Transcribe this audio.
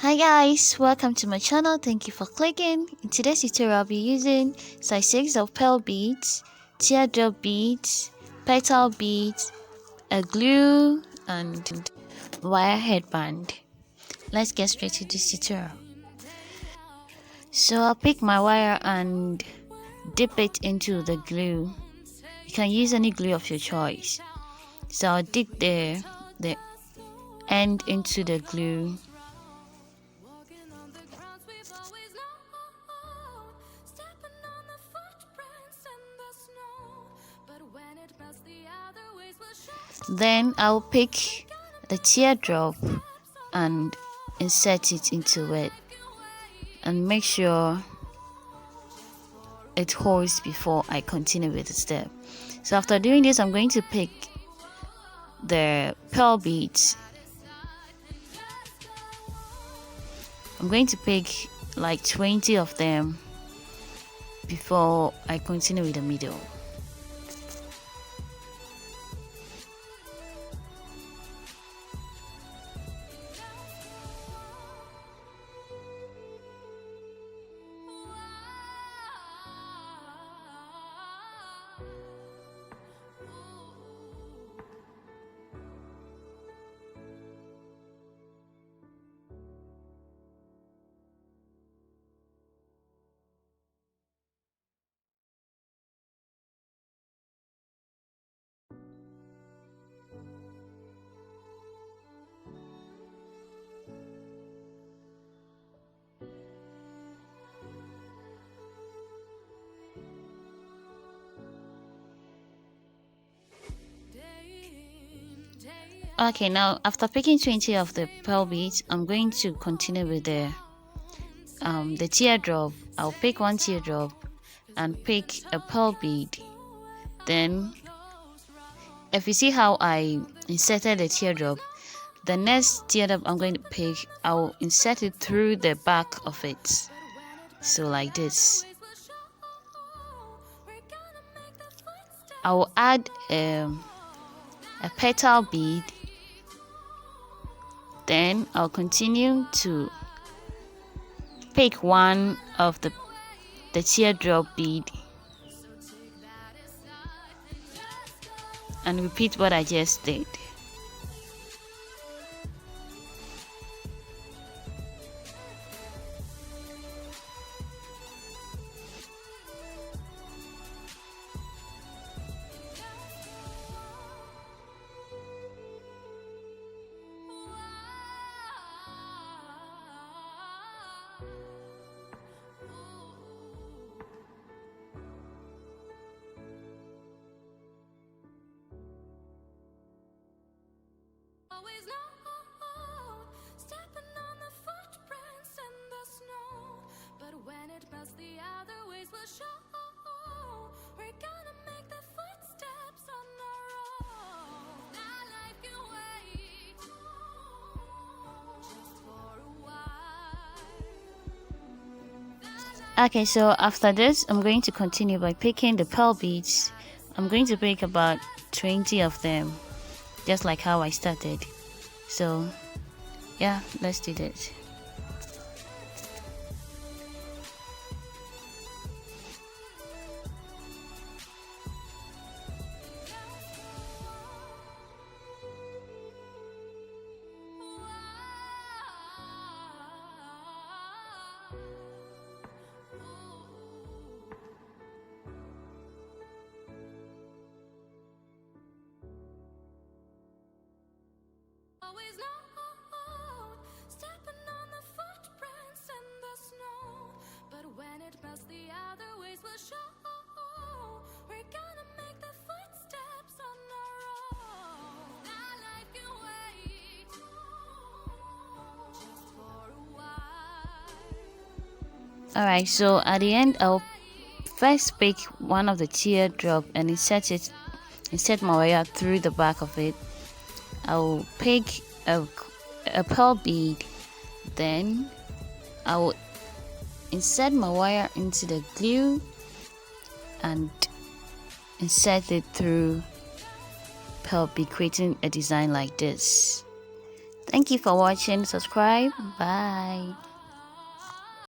Hi guys, welcome to my channel. Thank you for clicking. In today's tutorial, I'll be using size 6 of pearl beads, teardrop beads, petal beads, a glue, and wire headband. Let's get straight to this tutorial. So I'll pick my wire and dip it into the glue. You can use any glue of your choice. So I'll dip the end into the glue. Then I'll pick the teardrop and insert it into it and make sure it holds before I continue with the step. So after doing this, I'm going to pick the pearl beads. I'm going to pick like 20 of them before I continue with the middle. Okay, now after picking 20 of the pearl beads, I'm going to continue with the teardrop. I'll pick one teardrop and pick a pearl bead. Then, if you see how I inserted the teardrop, the next teardrop I'm going to pick, I'll insert it through the back of it. So like this. I'll add a petal bead. Then I'll continue to pick one of the teardrop bead and repeat what I just did. Okay, so after this, I'm going to continue by picking the pearl beads. I'm going to pick about 20 of them, just like how I started. So, yeah, let's do this. Alright, so at the end, I'll first pick one of the teardrop and insert my wire through the back of it. I'll pick a pearl bead, then I will insert my wire into the glue and insert it through pearl bead, creating a design like this. Thank you for watching. Subscribe. Bye.